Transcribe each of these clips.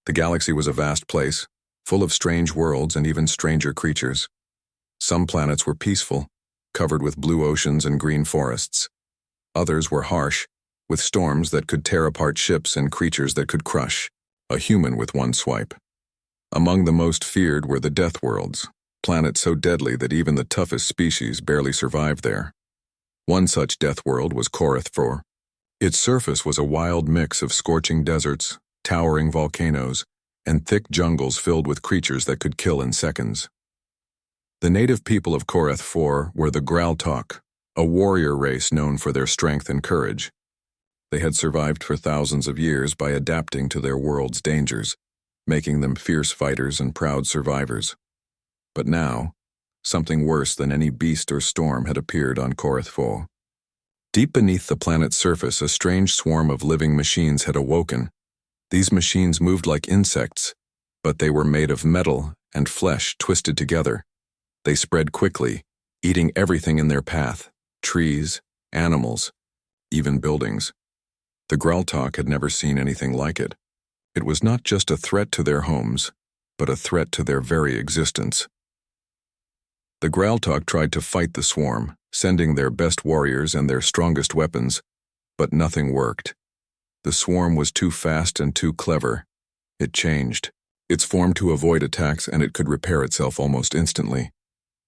The galaxy was a vast place, full of strange worlds and even stranger creatures. Some planets were peaceful, covered with blue oceans and green forests. Others were harsh, with storms that could tear apart ships and creatures that could crush a human with one swipe. Among the most feared were the Deathworlds, planets so deadly that even the toughest species barely survived there. One such Deathworld was Korath 4. Its surface was a wild mix of scorching deserts, towering volcanoes, and thick jungles filled with creatures that could kill in seconds. The native people of Korath 4 were the Galactic, a warrior race known for their strength and courage. They had survived for thousands of years by adapting to their world's dangers, making them fierce fighters and proud survivors. But now, something worse than any beast or storm had appeared on Korath 4. Deep beneath the planet's surface, a strange swarm of living machines had awoken. These machines moved like insects, but they were made of metal and flesh twisted together. They spread quickly, eating everything in their path: trees, animals, even buildings. The Galactic had never seen anything like it. It was not just a threat to their homes, but a threat to their very existence. The Galactic tried to fight the swarm, sending their best warriors and their strongest weapons, but nothing worked. The swarm was too fast and too clever. It changed its form to avoid attacks, and it could repair itself almost instantly.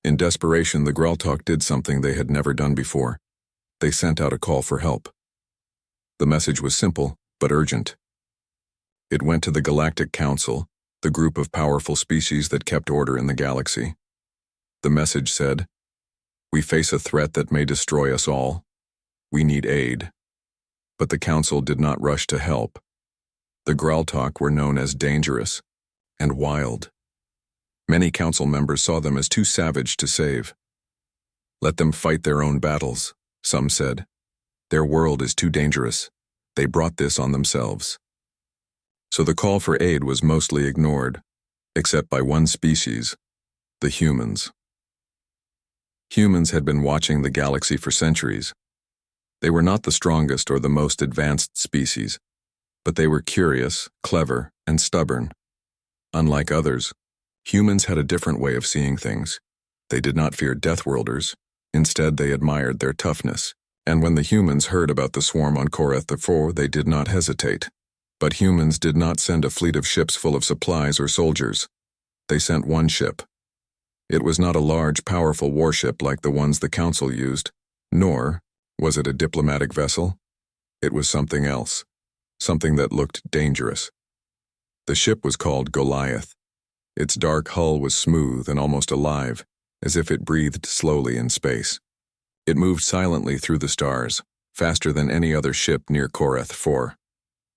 In desperation, the Galactic did something they had never done before. They sent out a call for help. The message was simple, but urgent. It went to the Galactic Council, the group of powerful species that kept order in the galaxy. The message said, "We face a threat that may destroy us all. We need aid." But the Council did not rush to help. The Galactic were known as dangerous and wild. Many Council members saw them as too savage to save. "Let them fight their own battles," some said. "Their world is too dangerous. They brought this on themselves." So the call for aid was mostly ignored, except by one species, the humans. Humans had been watching the galaxy for centuries. They were not the strongest or the most advanced species, but they were curious, clever, and stubborn. Unlike others, humans had a different way of seeing things. They did not fear Deathworlders. Instead, they admired their toughness. And when the humans heard about the swarm on Korath 4, they did not hesitate. But humans did not send a fleet of ships full of supplies or soldiers. They sent one ship. It was not a large, powerful warship like the ones the Council used, nor was it a diplomatic vessel. It was something else, something that looked dangerous. The ship was called Goliath. Its dark hull was smooth and almost alive, as if it breathed slowly in space. It moved silently through the stars, faster than any other ship near Korath 4.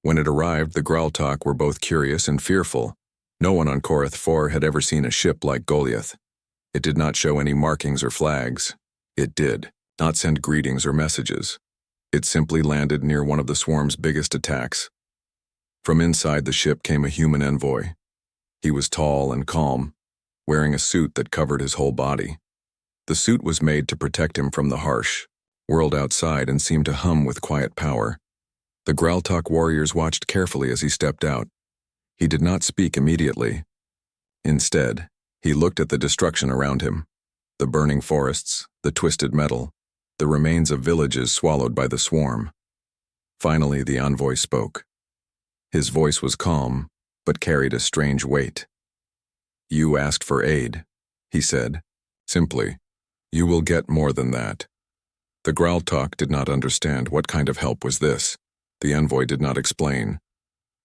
When it arrived, the Galactic were both curious and fearful. No one on Korath 4 had ever seen a ship like Goliath. It did not show any markings or flags. It did not send greetings or messages. It simply landed near one of the swarm's biggest attacks. From inside the ship came a human envoy. He was tall and calm, wearing a suit that covered his whole body. The suit was made to protect him from the harsh world outside and seemed to hum with quiet power. The Galactic warriors watched carefully as he stepped out. He did not speak immediately. Instead, he looked at the destruction around him: the burning forests, the twisted metal, the remains of villages swallowed by the swarm. Finally, the envoy spoke. His voice was calm, but carried a strange weight. "You asked for aid," he said, simply. "You will get more than that." The Galactic did not understand what kind of help was this. The envoy did not explain.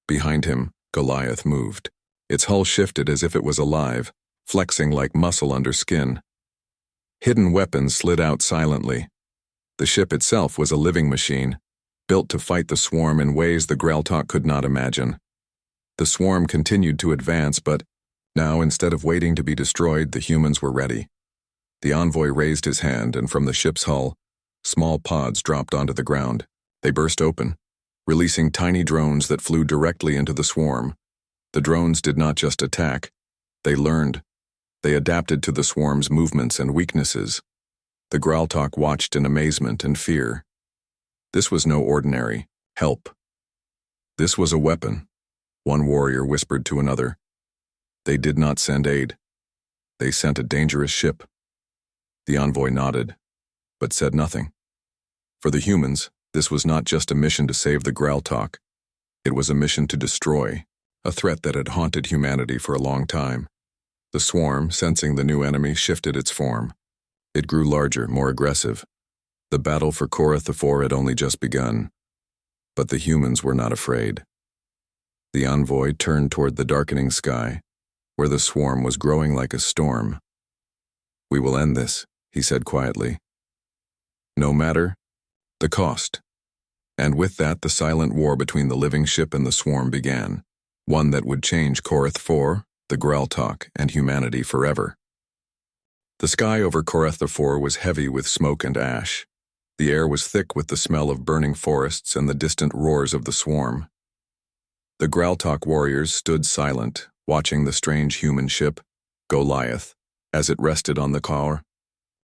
Behind him, Goliath moved. Its hull shifted as if it was alive, flexing like muscle under skin. Hidden weapons slid out silently. The ship itself was a living machine, built to fight the swarm in ways the Galactic could not imagine. The swarm continued to advance, but now, instead of waiting to be destroyed, the humans were ready. The envoy raised his hand, and from the ship's hull, small pods dropped onto the ground. They burst open, releasing tiny drones that flew directly into the swarm. The drones did not just attack. They learned. They adapted to the swarm's movements and weaknesses. The Galactic watched in amazement and fear. This was no ordinary help. This was a weapon. One warrior whispered to another. They did not send aid. They sent a dangerous ship. The envoy nodded, but said nothing. For the humans, this was not just a mission to save the Galactic. It was a mission to destroy, a threat that had haunted humanity for a long time. The swarm, sensing the new enemy, shifted its form. It grew larger, more aggressive. The battle for Korath IV had only just begun. But the humans were not afraid. The envoy turned toward the darkening sky, where the swarm was growing like a storm. "We will end this," he said quietly. "No matter the cost." And with that, the silent war between the living ship and the swarm began, one that would change Korath IV, the Galactic, and humanity forever. The sky over Korath IV was heavy with smoke and ash. The air was thick with the smell of burning forests and the distant roars of the swarm. The Galactic warriors stood silent, watching the strange human ship, Goliath, as it rested on the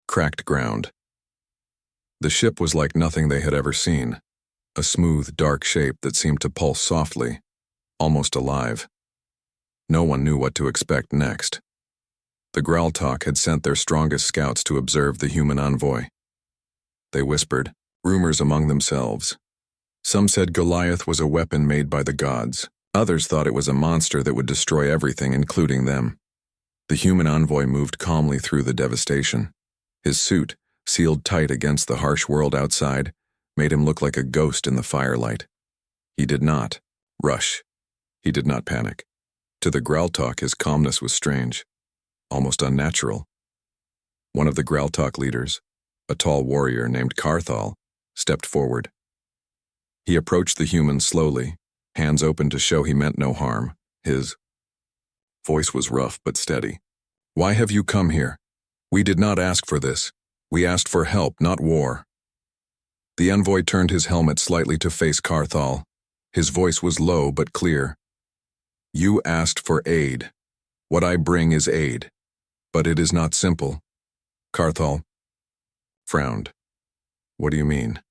cracked ground. The ship was like nothing they had ever seen, a smooth, dark shape that seemed to pulse softly, almost alive. No one knew what to expect next. The Galactic had sent their strongest scouts to observe the human envoy. They whispered, rumors among themselves. Some said Goliath was a weapon made by the gods. Others thought it was a monster that would destroy everything, including them. The human envoy moved calmly through the devastation. His suit, sealed tight against the harsh world outside, made him look like a ghost in the firelight. He did not rush. He did not panic. To the Galactic, his calmness was strange, almost unnatural. One of the Galactic leaders, a tall warrior named Carthal, stepped forward. He approached the human slowly, hands open to show he meant no harm. His voice was rough but steady. "Why have you come here? We did not ask for this. We asked for help, not war." The envoy turned his helmet slightly to face Carthal. His voice was low but clear. "You asked for aid. What I bring is aid. But it is not simple." Carthal frowned. "What do you mean?"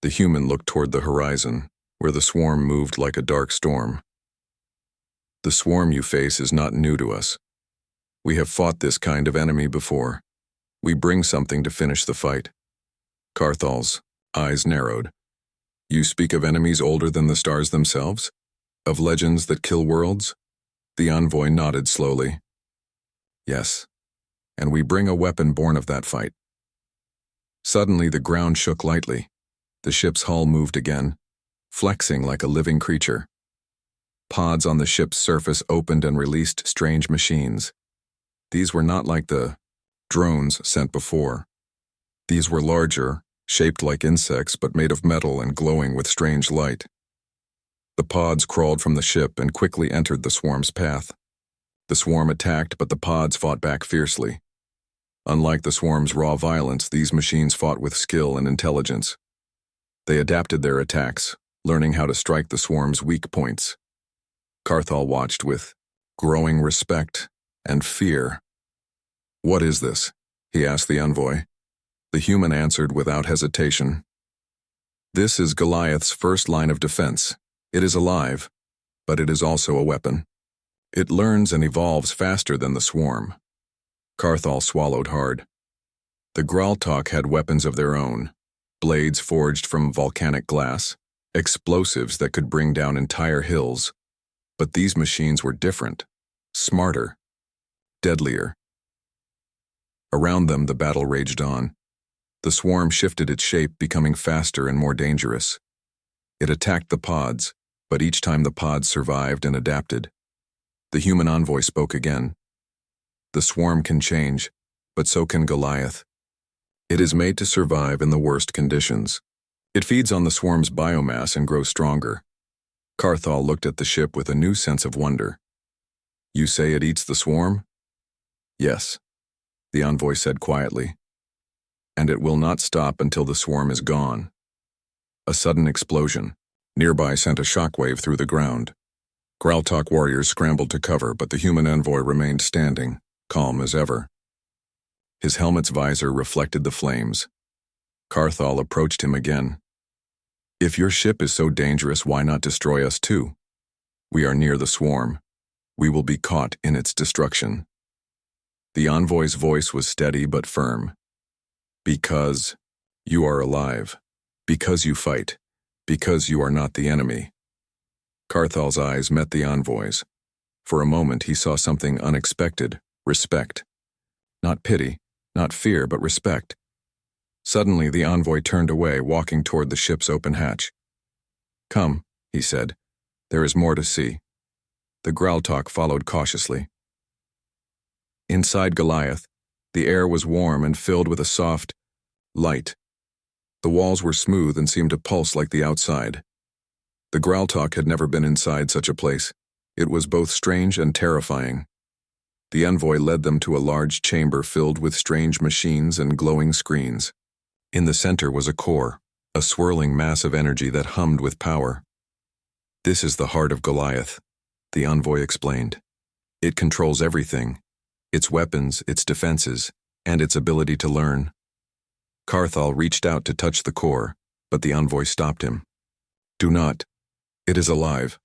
The human looked toward the horizon, where the swarm moved like a dark storm. "The swarm you face is not new to us. We have fought this kind of enemy before. We bring something to finish the fight." Carthal's eyes narrowed. "You speak of enemies older than the stars themselves? Of legends that kill worlds?" The envoy nodded slowly. "Yes, and we bring a weapon born of that fight." Suddenly the ground shook lightly. The ship's hull moved again, flexing like a living creature. Pods on the ship's surface opened and released strange machines. These were not like the drones sent before. These were larger, shaped like insects but made of metal and glowing with strange light. The pods crawled from the ship and quickly entered the swarm's path. The swarm attacked, but the pods fought back fiercely. Unlike the swarm's raw violence, these machines fought with skill and intelligence. They adapted their attacks, learning how to strike the swarm's weak points. Carthal watched with growing respect and fear. "What is this?" he asked the envoy. The human answered without hesitation. "This is Goliath's first line of defense. It is alive, but it is also a weapon. It learns and evolves faster than the swarm." Carthal swallowed hard. The Galactic had weapons of their own, blades forged from volcanic glass, explosives that could bring down entire hills. But these machines were different, smarter, deadlier. Around them, the battle raged on. The swarm shifted its shape, becoming faster and more dangerous. It attacked the pods, but each time the pods survived and adapted. The human envoy spoke again. "The swarm can change, but so can Goliath. It is made to survive in the worst conditions. It feeds on the swarm's biomass and grows stronger." Carthal looked at the ship with a new sense of wonder. "You say it eats the swarm?" "Yes," the envoy said quietly. "And it will not stop until the swarm is gone." A sudden explosion nearby sent a shockwave through the ground. Galactic warriors scrambled to cover, but the human envoy remained standing, calm as ever. His helmet's visor reflected the flames. Carthal approached him again. "If your ship is so dangerous, why not destroy us too? We are near the swarm. We will be caught in its destruction. The envoy's voice was steady but firm. Because you are alive. Because you fight. Because you are not the enemy. Carthal's eyes met the envoy's. For a moment he saw something unexpected, respect. Not pity, not fear, but respect. Suddenly the envoy turned away, walking toward the ship's open hatch. Come, he said. There is more to see. The Graltok followed cautiously. Inside Goliath, the air was warm and filled with a soft light. The walls were smooth and seemed to pulse like the outside. The Graltok had never been inside such a place. It was both strange and terrifying. The envoy led them to a large chamber filled with strange machines and glowing screens. In the center was a core, a swirling mass of energy that hummed with power. This is the heart of Goliath, the envoy explained. It controls everything, its weapons, its defenses, and its ability to learn. Carthal reached out to touch the core, but the envoy stopped him. Do not. It is alive.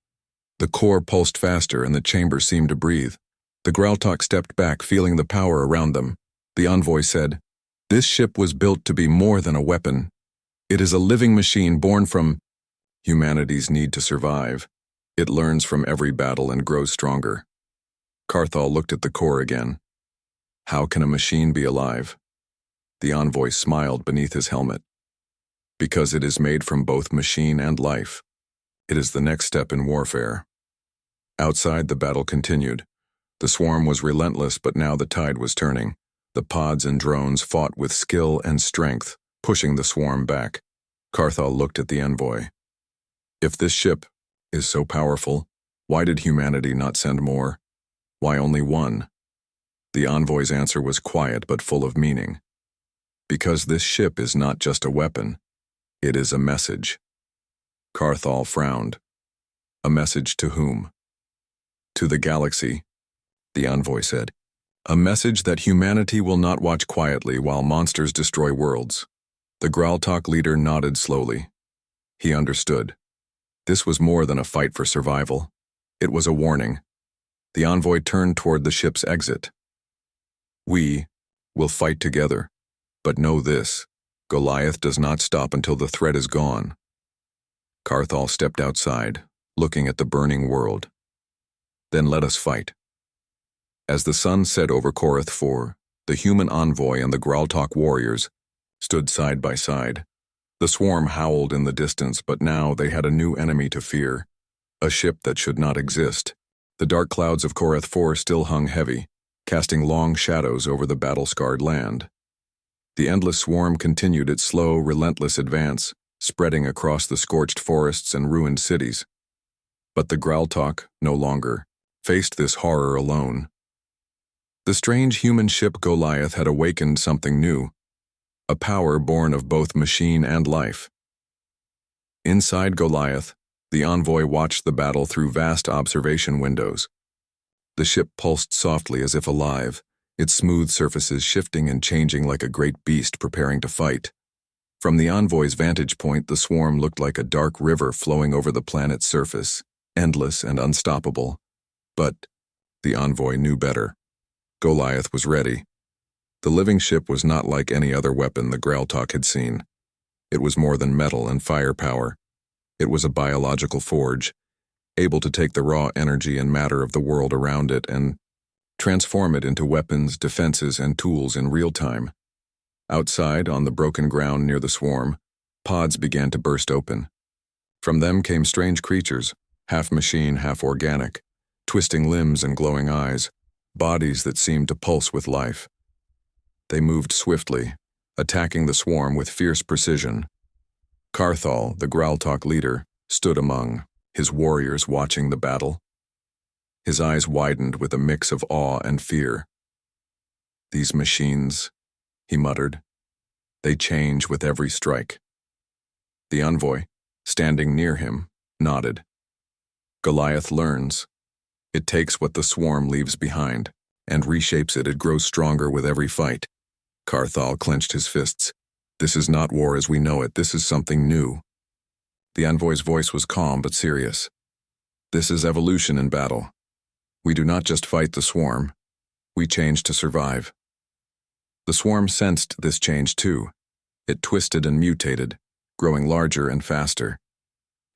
The core pulsed faster and the chamber seemed to breathe. The Graltok stepped back, feeling the power around them. The envoy said, This ship was built to be more than a weapon. It is a living machine born from humanity's need to survive. It learns from every battle and grows stronger. Carthal looked at the core again. How can a machine be alive? The envoy smiled beneath his helmet. Because it is made from both machine and life. It is the next step in warfare. Outside, the battle continued. The swarm was relentless, but now the tide was turning. The pods and drones fought with skill and strength, pushing the swarm back. Carthal looked at the envoy. If this ship is so powerful, why did humanity not send more? Why only one? The envoy's answer was quiet but full of meaning. Because this ship is not just a weapon, it is a message. Carthal frowned. A message to whom? To the galaxy, the envoy said. A message that humanity will not watch quietly while monsters destroy worlds. The Graltok leader nodded slowly. He understood. This was more than a fight for survival. It was a warning. The envoy turned toward the ship's exit. We will fight together, but know this, Goliath does not stop until the threat is gone. Carthal stepped outside, looking at the burning world. Then let us fight. As the sun set over Korath IV, the human envoy and the Graltok warriors stood side by side. The swarm howled in the distance, but now they had a new enemy to fear, a ship that should not exist. The dark clouds of Korath IV still hung heavy, casting long shadows over the battle-scarred land. The endless swarm continued its slow, relentless advance, spreading across the scorched forests and ruined cities. But the Graltok, no longer, faced this horror alone. The strange human ship Goliath had awakened something new, a power born of both machine and life. Inside Goliath, the envoy watched the battle through vast observation windows. The ship pulsed softly as if alive, its smooth surfaces shifting and changing like a great beast preparing to fight. From the envoy's vantage point, the swarm looked like a dark river flowing over the planet's surface, endless and unstoppable. But the envoy knew better. Goliath was ready. The living ship was not like any other weapon the Graltok had seen. It was more than metal and firepower. It was a biological forge, able to take the raw energy and matter of the world around it and transform it into weapons, defenses, and tools in real time. Outside, on the broken ground near the swarm, pods began to burst open. From them came strange creatures, half machine, half organic, twisting limbs and glowing eyes, bodies that seemed to pulse with life. They moved swiftly, attacking the swarm with fierce precision. Carthal, the Graltok leader, stood among his warriors watching the battle. His eyes widened with a mix of awe and fear. These machines, he muttered, they change with every strike. The envoy, standing near him, nodded. Goliath learns. It takes what the swarm leaves behind and reshapes it. It grows stronger with every fight. Carthal clenched his fists. This is not war as we know it. This is something new. The envoy's voice was calm but serious. This is evolution in battle. We do not just fight the swarm, we change to survive. The swarm sensed this change too. It twisted and mutated, growing larger and faster.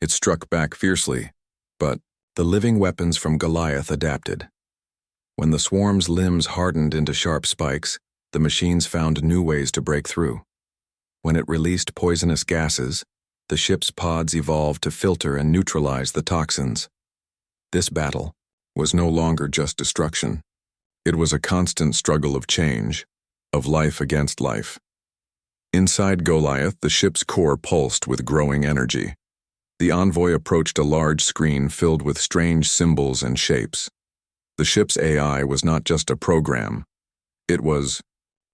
It struck back fiercely, but the living weapons from Goliath adapted. When the swarm's limbs hardened into sharp spikes, the machines found new ways to break through. When it released poisonous gases, the ship's pods evolved to filter and neutralize the toxins. This battle was no longer just destruction. It was a constant struggle of change, of life against life. Inside Goliath, the ship's core pulsed with growing energy. The envoy approached a large screen filled with strange symbols and shapes. The ship's AI was not just a program. It was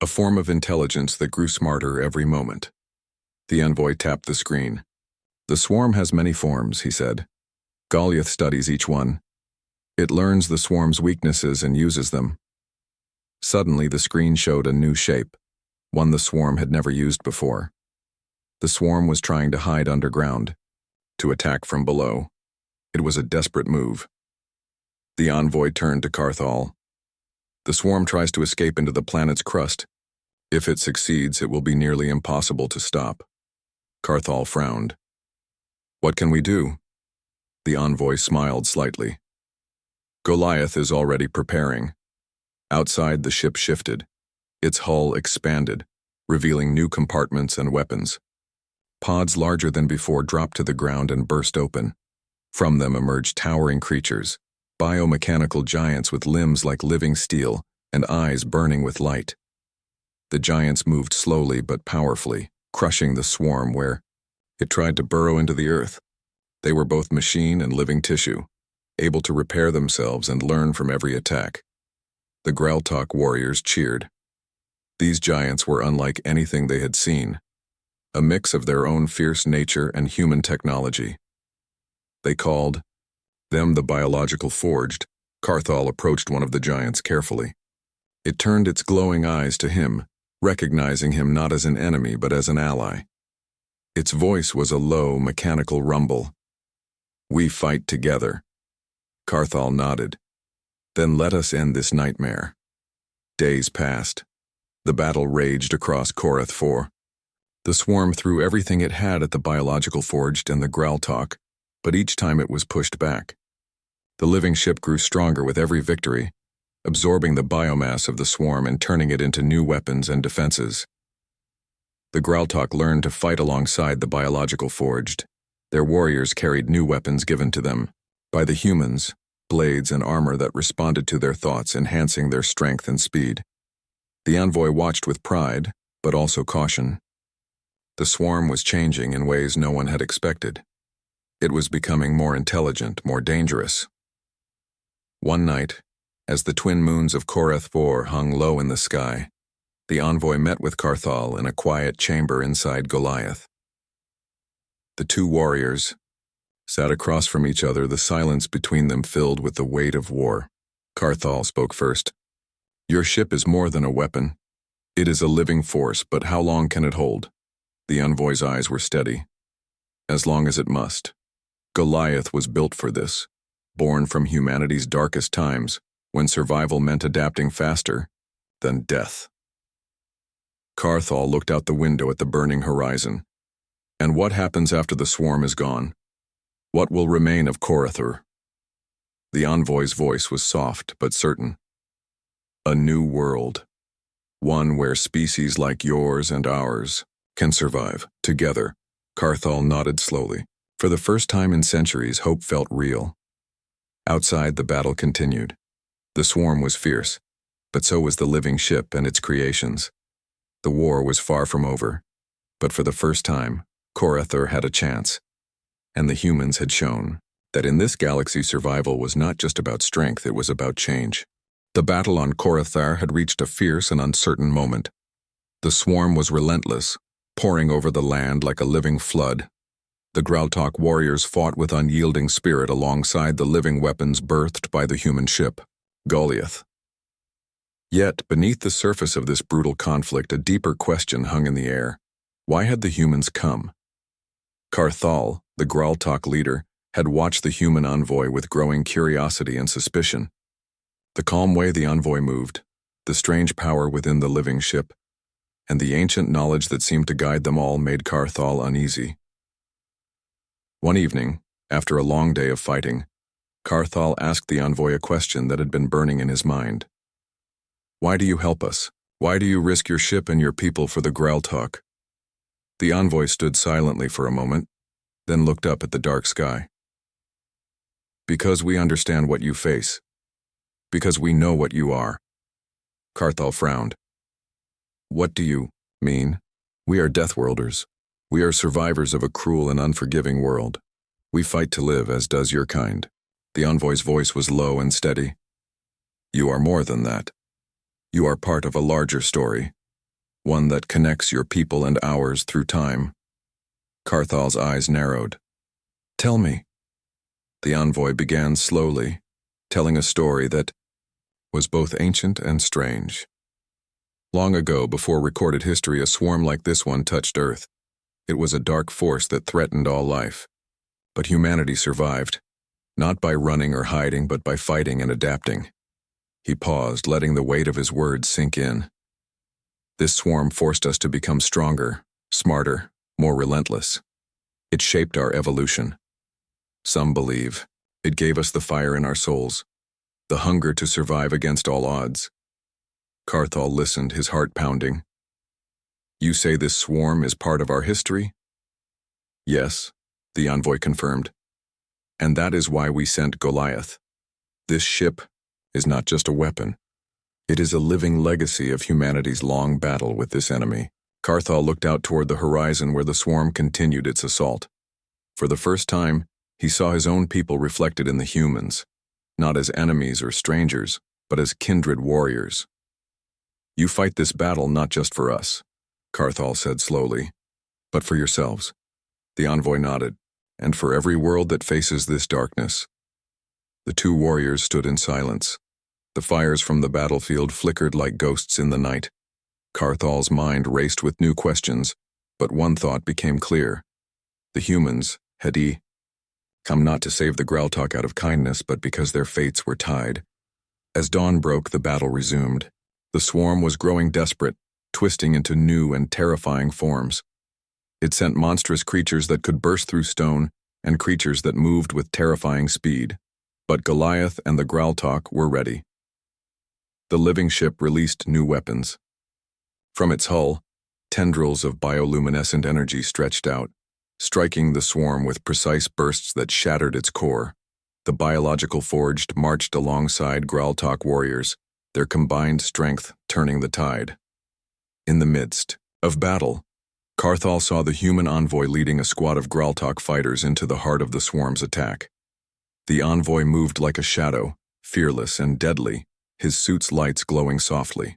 a form of intelligence that grew smarter every moment. The envoy tapped the screen. "The swarm has many forms," he said. "Goliath studies each one. It learns the swarm's weaknesses and uses them." Suddenly, the screen showed a new shape, one the swarm had never used before. The swarm was trying to hide underground, to attack from below. It was a desperate move. The envoy turned to Carthal. "The swarm tries to escape into the planet's crust. If it succeeds, it will be nearly impossible to stop." Carthal frowned. "What can we do?" The envoy smiled slightly. "Goliath is already preparing." Outside, the ship shifted. Its hull expanded, revealing new compartments and weapons. Pods larger than before dropped to the ground and burst open. From them emerged towering creatures, biomechanical giants with limbs like living steel and eyes burning with light. The giants moved slowly but powerfully, crushing the swarm where it tried to burrow into the earth. They were both machine and living tissue, able to repair themselves and learn from every attack. The Galactic warriors cheered. These giants were unlike anything they had seen, a mix of their own fierce nature and human technology. They called them the biological forged. Carthal approached one of the giants carefully. It turned its glowing eyes to him, recognizing him not as an enemy but as an ally. Its voice was a low, mechanical rumble. "We fight together." Carthal nodded. "Then let us end this nightmare." Days passed. The battle raged across Korath 4. The swarm threw everything it had at the biological forged and the Galactic, but each time it was pushed back. The living ship grew stronger with every victory, absorbing the biomass of the swarm and turning it into new weapons and defenses. The Galactic learned to fight alongside the biological forged. Their warriors carried new weapons given to them by the humans, blades and armor that responded to their thoughts, enhancing their strength and speed. The envoy watched with pride, but also caution. The swarm was changing in ways no one had expected. It was becoming more intelligent, more dangerous. One night, as the twin moons of Korath 4 hung low in the sky, the envoy met with Carthal in a quiet chamber inside Goliath. The two warriors sat across from each other, the silence between them filled with the weight of war. Carthal spoke first. "Your ship is more than a weapon. It is a living force, but how long can it hold?" The envoy's eyes were steady. "As long as it must. Goliath was built for this, born from humanity's darkest times, when survival meant adapting faster than death." Carthal looked out the window at the burning horizon. "And what happens after the swarm is gone? What will remain of Korath?" The envoy's voice was soft but certain. "A new world. One where species like yours and ours can survive together." Carthal nodded slowly. For the first time in centuries, hope felt real. Outside, the battle continued. The swarm was fierce, but so was the living ship and its creations. The war was far from over, but for the first time, Korath had a chance. And the humans had shown that in this galaxy survival was not just about strength, it was about change. The battle on Korath had reached a fierce and uncertain moment. The swarm was relentless, pouring over the land like a living flood. The Galactic warriors fought with unyielding spirit alongside the living weapons birthed by the human ship, Goliath. Yet, beneath the surface of this brutal conflict, a deeper question hung in the air. Why had the humans come? Carthal, the Galactic leader, had watched the human envoy with growing curiosity and suspicion. The calm way the envoy moved, the strange power within the living ship, and the ancient knowledge that seemed to guide them all made Carthal uneasy. One evening, after a long day of fighting, Carthal asked the envoy a question that had been burning in his mind. "Why do you help us? Why do you risk your ship and your people for the Graltalk?" The envoy stood silently for a moment, then looked up at the dark sky. "Because we understand what you face. Because we know what you are." Carthal frowned. "What do you mean?" "We are Deathworlders. We are survivors of a cruel and unforgiving world. We fight to live as does your kind." The envoy's voice was low and steady. "You are more than that. You are part of a larger story, one that connects your people and ours through time." Carthal's eyes narrowed. "Tell me." The envoy began slowly, telling a story that was both ancient and strange. Long ago, before recorded history, a swarm like this one touched Earth. It was a dark force that threatened all life. But humanity survived, not by running or hiding, but by fighting and adapting. He paused, letting the weight of his words sink in. This swarm forced us to become stronger, smarter, more relentless. It shaped our evolution. Some believe it gave us the fire in our souls, the hunger to survive against all odds. Carthal listened, his heart pounding. "You say this swarm is part of our history?" "Yes," the envoy confirmed. "And that is why we sent Goliath. This ship is not just a weapon. It is a living legacy of humanity's long battle with this enemy." Carthal looked out toward the horizon where the swarm continued its assault. For the first time, he saw his own people reflected in the humans, not as enemies or strangers, but as kindred warriors. "You fight this battle not just for us," Carthal said slowly, "but for yourselves." The envoy nodded. "And for every world that faces this darkness." The two warriors stood in silence. The fires from the battlefield flickered like ghosts in the night. Carthal's mind raced with new questions, but one thought became clear. The humans had come not to save the Graltalk out of kindness, but because their fates were tied. As dawn broke, the battle resumed. The swarm was growing desperate, twisting into new and terrifying forms. It sent monstrous creatures that could burst through stone and creatures that moved with terrifying speed. But Goliath and the Graltalk were ready. The living ship released new weapons. From its hull, tendrils of bioluminescent energy stretched out, striking the swarm with precise bursts that shattered its core. The biological forged marched alongside Graltalk warriors, their combined strength turning the tide. In the midst of battle, Carthal saw the human envoy leading a squad of Graltalk fighters into the heart of the swarm's attack. The envoy moved like a shadow, fearless and deadly, his suit's lights glowing softly.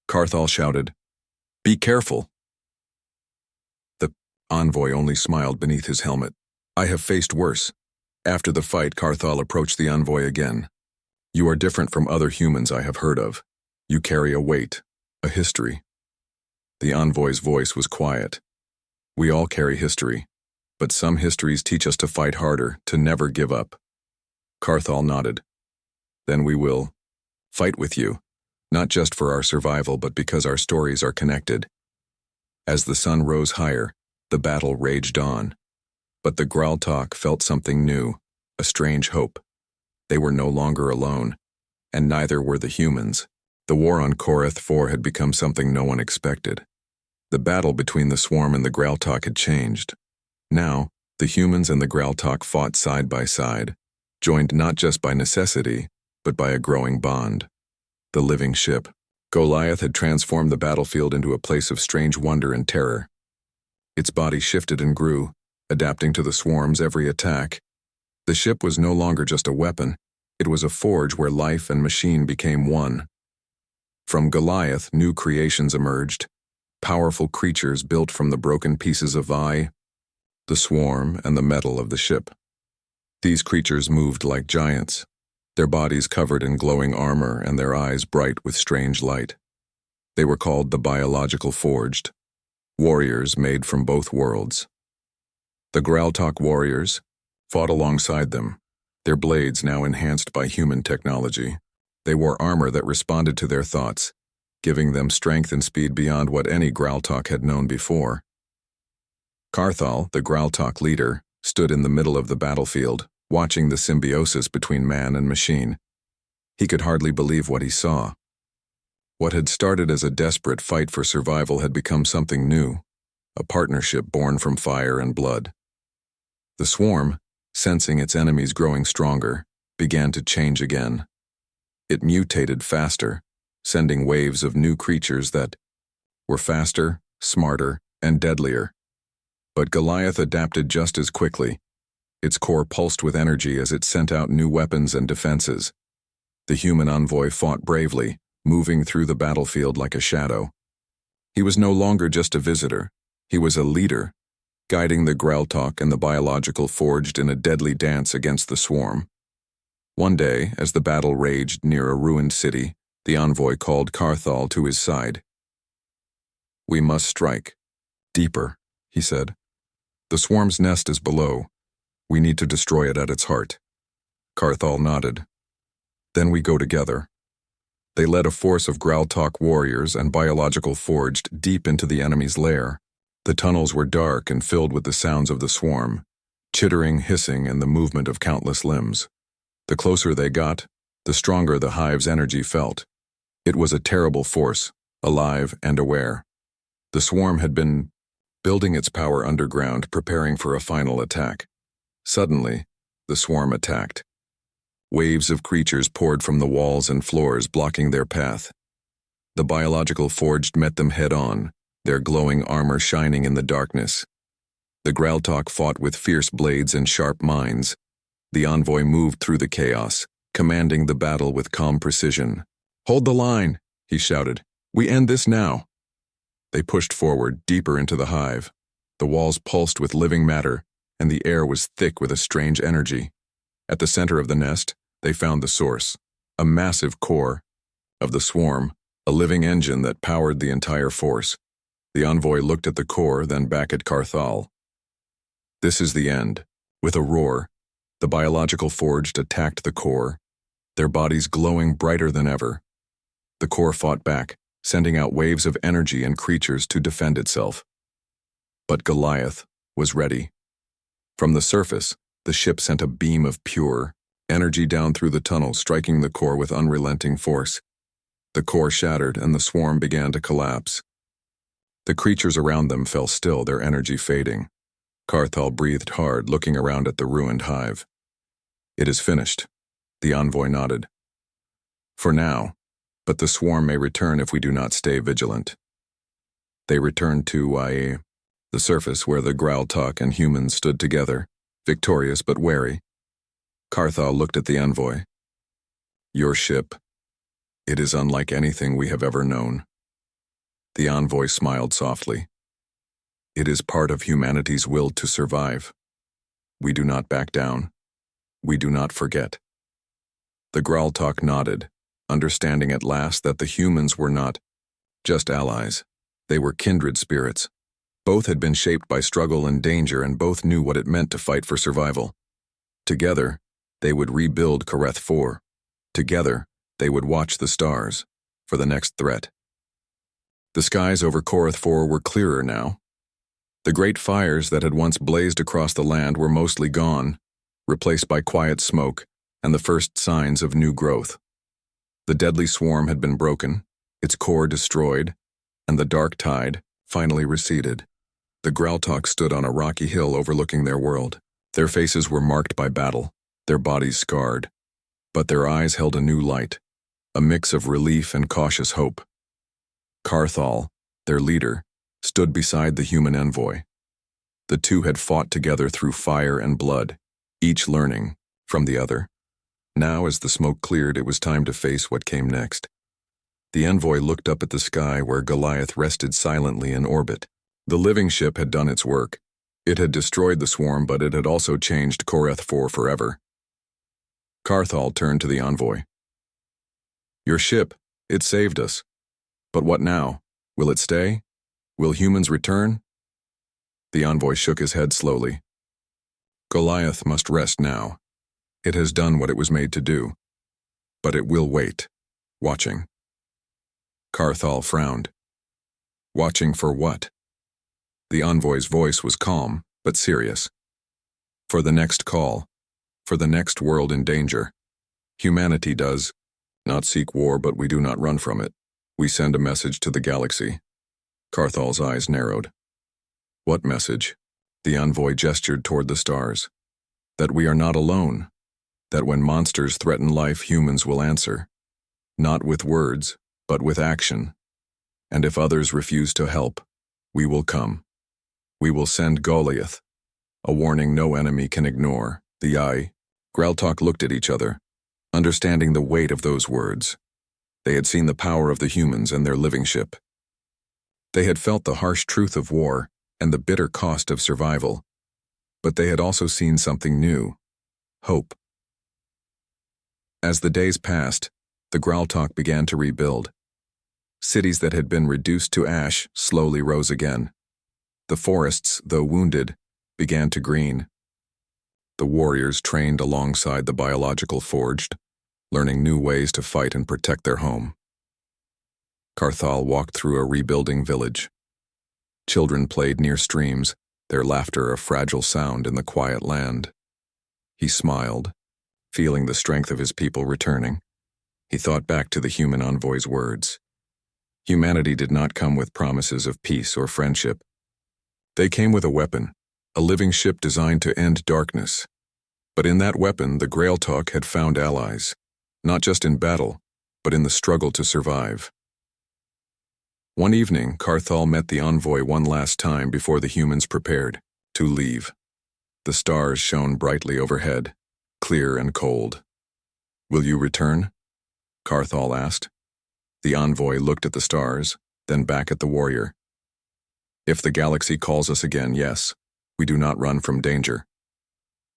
Carthal shouted, "Be careful!" The envoy only smiled beneath his helmet. "I have faced worse." After the fight, Carthal approached the envoy again. "You are different from other humans I have heard of. You carry a weight, a history." The envoy's voice was quiet. "We all carry history, but some histories teach us to fight harder, to never give up." Carthal nodded. "Then we will fight with you, not just for our survival, but because our stories are connected." As the sun rose higher, the battle raged on. But the Graltalk felt something new, a strange hope. They were no longer alone, and neither were the humans. The war on Korath 4 had become something no one expected. The battle between the swarm and the Graltalk had changed. Now, the humans and the Graltalk fought side by side, joined not just by necessity, but by a growing bond. The living ship, Goliath, had transformed the battlefield into a place of strange wonder and terror. Its body shifted and grew, adapting to the swarm's every attack. The ship was no longer just a weapon, it was a forge where life and machine became one. From Goliath, new creations emerged, powerful creatures built from the broken pieces of the swarm and the metal of the ship. These creatures moved like giants, their bodies covered in glowing armor and their eyes bright with strange light. They were called the biological forged, warriors made from both worlds. The Graltalk warriors, fought alongside them, their blades now enhanced by human technology. They wore armor that responded to their thoughts, giving them strength and speed beyond what any Growltalk had known before. Carthal, the Growltalk leader, stood in the middle of the battlefield, watching the symbiosis between man and machine. He could hardly believe what he saw. What had started as a desperate fight for survival had become something new, a partnership born from fire and blood. The swarm, sensing its enemies growing stronger, began to change again. It mutated faster, sending waves of new creatures that were faster, smarter, and deadlier. But Goliath adapted just as quickly. Its core pulsed with energy as it sent out new weapons and defenses. The human envoy fought bravely, moving through the battlefield like a shadow. He was no longer just a visitor. He was a leader, guiding the Growltalk and the biological forged in a deadly dance against the swarm. One day, as the battle raged near a ruined city, the envoy called Carthal to his side. "We must strike. Deeper," he said. "The swarm's nest is below. We need to destroy it at its heart." Carthal nodded. "Then we go together." They led a force of Growltalk warriors and biological forged deep into the enemy's lair. The tunnels were dark and filled with the sounds of the swarm, chittering, hissing, and the movement of countless limbs. The closer they got, the stronger the hive's energy felt. It was a terrible force, alive and aware. The swarm had been building its power underground, preparing for a final attack. Suddenly, the swarm attacked. Waves of creatures poured from the walls and floors, blocking their path. The biological forged met them head-on, their glowing armor shining in the darkness. The Growltalk fought with fierce blades and sharp minds. The envoy moved through the chaos, commanding the battle with calm precision. "Hold the line," he shouted. "We end this now." They pushed forward, deeper into the hive. The walls pulsed with living matter, and the air was thick with a strange energy. At the center of the nest, they found the source, a massive core of the swarm, a living engine that powered the entire force. The envoy looked at the core, then back at Carthal. "This is the end." With a roar, the biological forged attacked the core, their bodies glowing brighter than ever. The core fought back, sending out waves of energy and creatures to defend itself. But Goliath was ready. From the surface, the ship sent a beam of pure energy down through the tunnel, striking the core with unrelenting force. The core shattered and the swarm began to collapse. The creatures around them fell still, their energy fading. Carthal breathed hard, looking around at the ruined hive. "It is finished." The envoy nodded. "For now, but the swarm may return if we do not stay vigilant." They returned to the surface where the Growltalk and humans stood together, victorious but wary. Carthal looked at the envoy. "Your ship. It is unlike anything we have ever known." The envoy smiled softly. "It is part of humanity's will to survive. We do not back down. We do not forget." The Growltalk nodded, understanding at last that the humans were not just allies. They were kindred spirits. Both had been shaped by struggle and danger, and both knew what it meant to fight for survival. Together, they would rebuild Kareth 4. Together, they would watch the stars for the next threat. The skies over Kareth 4 were clearer now. The great fires that had once blazed across the land were mostly gone, replaced by quiet smoke and the first signs of new growth. The deadly swarm had been broken, its core destroyed, and the dark tide finally receded. The Growltalk stood on a rocky hill overlooking their world. Their faces were marked by battle, their bodies scarred, but their eyes held a new light, a mix of relief and cautious hope. Carthal, their leader, stood beside the human envoy. The two had fought together through fire and blood, each learning from the other. Now, as the smoke cleared, it was time to face what came next. The envoy looked up at the sky where Goliath rested silently in orbit. The living ship had done its work. It had destroyed the swarm, but it had also changed Kareth 4 forever. Carthal turned to the envoy. "Your ship, it saved us. But what now? Will it stay? Will humans return?" The envoy shook his head slowly. Goliath must rest now. It has done what it was made to do. But it will wait, watching. Carthal frowned. Watching for what? The envoy's voice was calm, but serious. For the next call. For the next world in danger. Humanity does not seek war, but we do not run from it. We send a message to the galaxy. Carthal's eyes narrowed. What message? The envoy gestured toward the stars. That we are not alone. That when monsters threaten life, humans will answer. Not with words, but with action. And if others refuse to help, we will come. We will send Goliath. A warning no enemy can ignore. Graltok looked at each other, understanding the weight of those words. They had seen the power of the humans and their living ship. They had felt the harsh truth of war and the bitter cost of survival. But they had also seen something new. Hope. As the days passed, the Graltok began to rebuild. Cities that had been reduced to ash slowly rose again. The forests, though wounded, began to green. The warriors trained alongside the biological forged, learning new ways to fight and protect their home. Carthal walked through a rebuilding village. Children played near streams, their laughter a fragile sound in the quiet land. He smiled, feeling the strength of his people returning. He thought back to the human envoy's words. Humanity did not come with promises of peace or friendship. They came with a weapon, a living ship designed to end darkness. But in that weapon, the Graltok had found allies, not just in battle, but in the struggle to survive. One evening, Carthal met the envoy one last time before the humans prepared to leave. The stars shone brightly overhead, clear and cold. Will you return? Carthal asked. The envoy looked at the stars, then back at the warrior. If the galaxy calls us again, yes. We do not run from danger.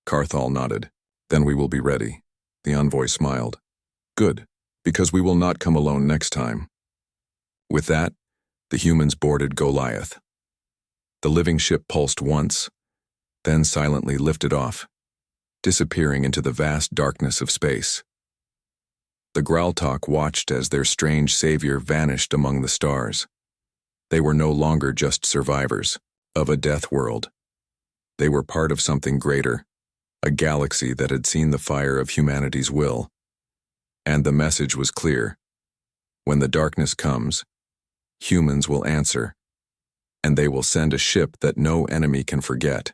Carthal nodded. Then we will be ready. The envoy smiled. Good, because we will not come alone next time. With that, the humans boarded Goliath. The living ship pulsed once, then silently lifted off, disappearing into the vast darkness of space. The Graltok watched as their strange savior vanished among the stars. They were no longer just survivors of a death world. They were part of something greater, a galaxy that had seen the fire of humanity's will. And the message was clear. When the darkness comes, humans will answer, and they will send a ship that no enemy can forget.